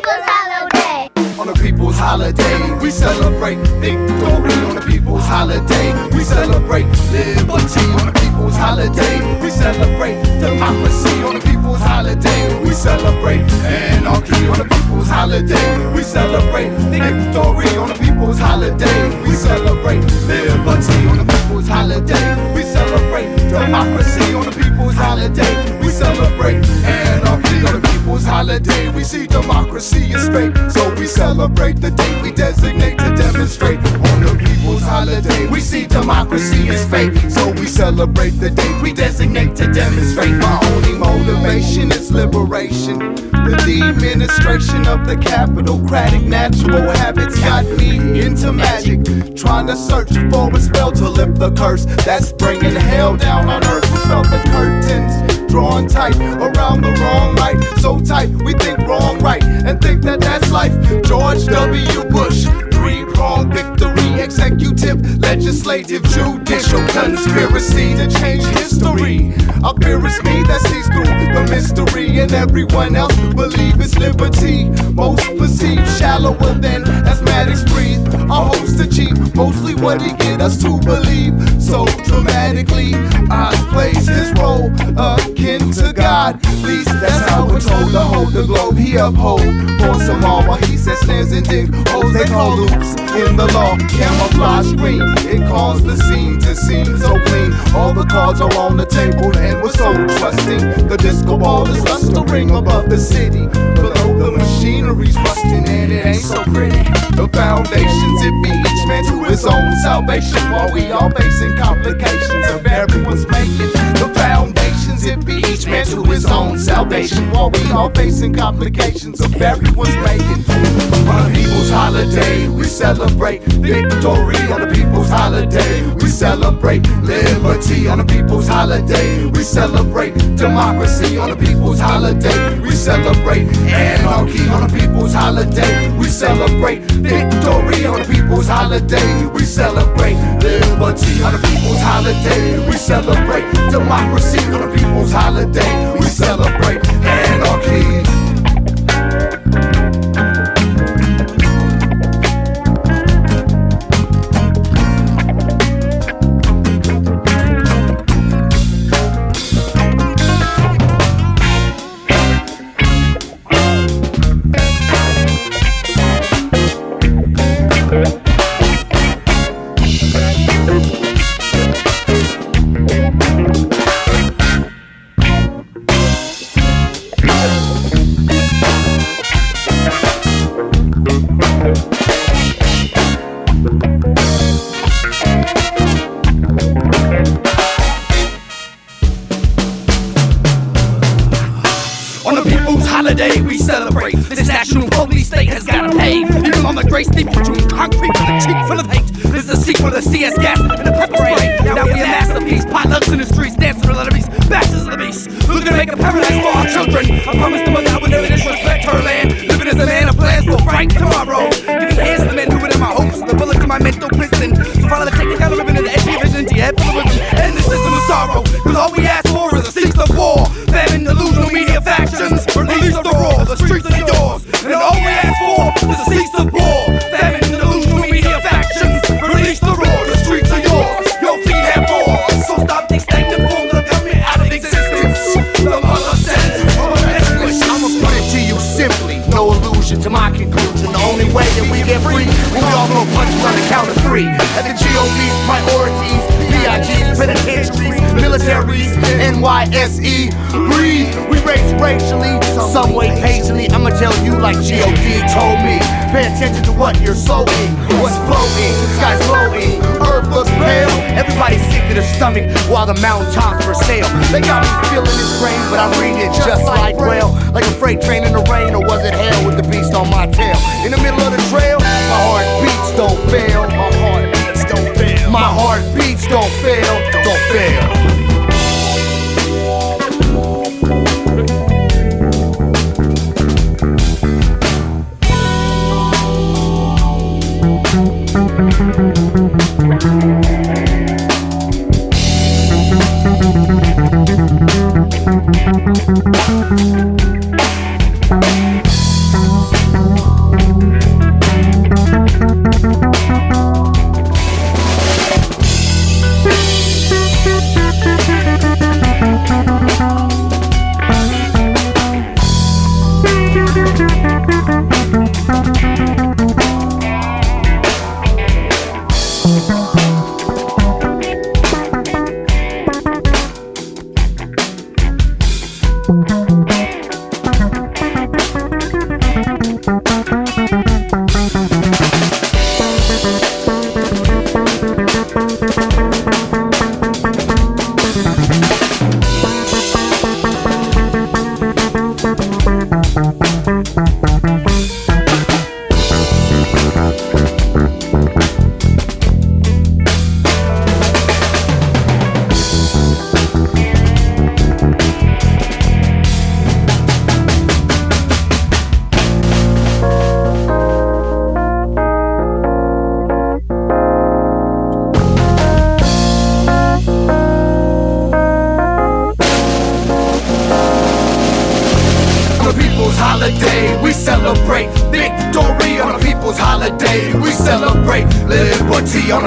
people's holiday. On the people's holiday, we celebrate victory. On the people's holiday, we celebrate liberty. On the people's holiday, we celebrate democracy. On the people's holiday, we celebrate anarchy. On the people's holiday, we celebrate victory. On the people's holiday, we celebrate liberty. On the people's holiday, we celebrate democracy. On the people's holiday, we celebrate anarchy. On the people's holiday, we see democracy is fake, so we celebrate the day we designate to demonstrate. On the people's holiday, we see democracy is fake, so we celebrate the day we designate to demonstrate. My only motivation is liberation. The demonstration of the capitalcratic natural habits got me into magic, trying to search for a spell to lift the curse that's bringing hell down on earth. We felt the curtains drawn tight around the wrong light, so tight we think wrong right and think that that's life. George W. Bush, three-pronged victory, executive, legislative, judicial conspiracy to change history. A fear is me that sees through the mystery, and everyone else believe it's liberty. Most perceive shallower than asthmatics breathe. Our host achieve mostly what he get us to believe. So dramatically, Oz plays his role akin to God. At least that's how we're told. To hold the globe he uphold for some all, while he says snares and dig holes they call loops in the law. Camouflage green, it calls the scene to seem so clean. All the cards are on the table and we're so trusting. The disco ball is lustering above the city, below the machinery's rusting and it ain't so pretty. The foundations, it be each man to his own salvation, while we all facing complications of everyone's making. The foundations, it be each man to his own salvation, while we all facing complications of everyone's making. On the people's holiday, we celebrate victory. On the people's holiday, we celebrate liberty. On the people's holiday, we celebrate democracy. On the people's holiday, we celebrate anarchy. On the people's holiday, we celebrate victory. On the people's holiday, we celebrate liberty. On the people's holiday, we celebrate democracy. On the people's holiday, we celebrate anarchy. On the people's holiday, we celebrate. This national police state has gotta pay. Even on the gray steep, chewing concrete with a cheek full of hate. This is a sequel to CS gas and the pepper spray. Now we a masterpiece, potlucks in the streets, dancing with enemies, bastards of the beast. Looking to make a paradise for our children. I promise them I would never disrespect her land. Living as a man of plans for bright tomorrow. Giving hands to men who were in my hopes, the bullet to my mental prison. So follow the technical ribbon of the edgy vision to your head full of wisdom and the system of sorrow. Cause all we ask for is a cease of war. Famine, delusional media factions. Release the roar, the streets are yours. And all we ask for is a cease of war. Famine, delusional media factions. Release the roar, the streets are yours. Your feet have roars. So stop these stagnant forms of government out of existence. The mother says, I'ma put it to you simply, no illusion to my conclusion. The only way that we get free, we all go punches on the count of three. At the GOV's priorities, PIGs, penitentiaries, militaries, NYSE, breathe. We race racially, some way patiently. I'ma tell you like G.O.D. told me. Pay attention to what you're sowing, what's floating, the sky's floating, earth looks pale. Everybody's sick to their stomach while the mountaintops for sale. They got me feeling this grain, but I'm reading it just like Braille. Like a freight train in the rain, or was it hell with the beast on my tail? In the middle of the trail, my heart beats don't fail. My heart beats don't fail. My heart beats don't fail. Don't fail.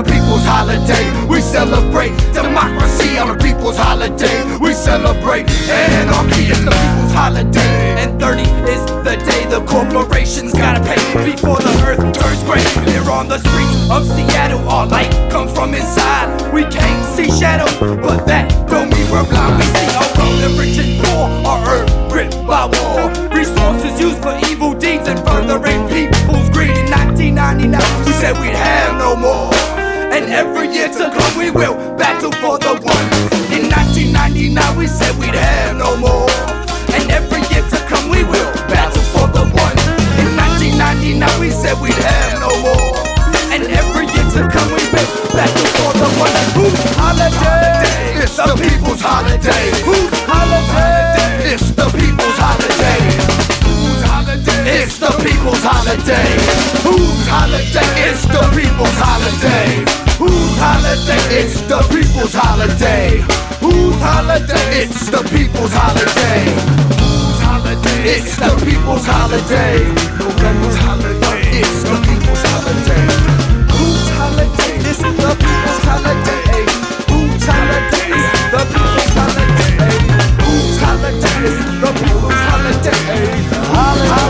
a people's holiday. We celebrate democracy on a people's holiday. We celebrate anarchy. It's the people's holiday. And 30 is the day the corporations gotta pay before the earth turns gray. Here on the streets of Seattle, all light comes from inside. We can't see shadows, but that don't mean we're blind. We see a world of rich and poor, our earth gripped by war. Resources used for evil deeds and furthering people's greed. In 1999, we said we'd have no more. And every year to come we will battle for the one. In 1999 we said we'd have no more. And every year to come we will battle for the one. In 1999 we said we'd have no more. And every year to come we will battle for the one. Whose holiday? It's the people's holiday. Whose holiday? It's the people's holiday. Whose holiday? It's the people's holiday. Whose holiday? It's the people's holiday. Whose holiday? It's the people's holiday. Whose holiday? It's the people's holiday. Whose holiday? It's the people's holiday. November's holiday. It's the people's holiday. Whose holiday? It's the people's holiday. Whose holiday? It's the people's holiday. Whose holiday? It's the people's holiday. Holiday.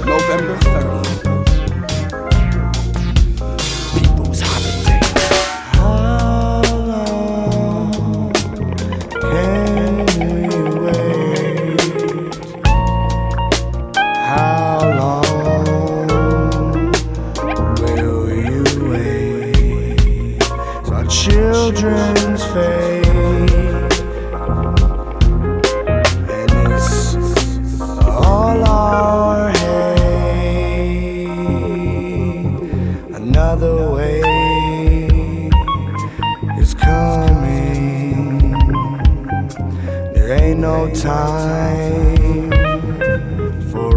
November 30th. People's holiday. How long can we wait? How long will you wait? So our children's fate, and it's all our hate. Another wave is coming. There ain't no time for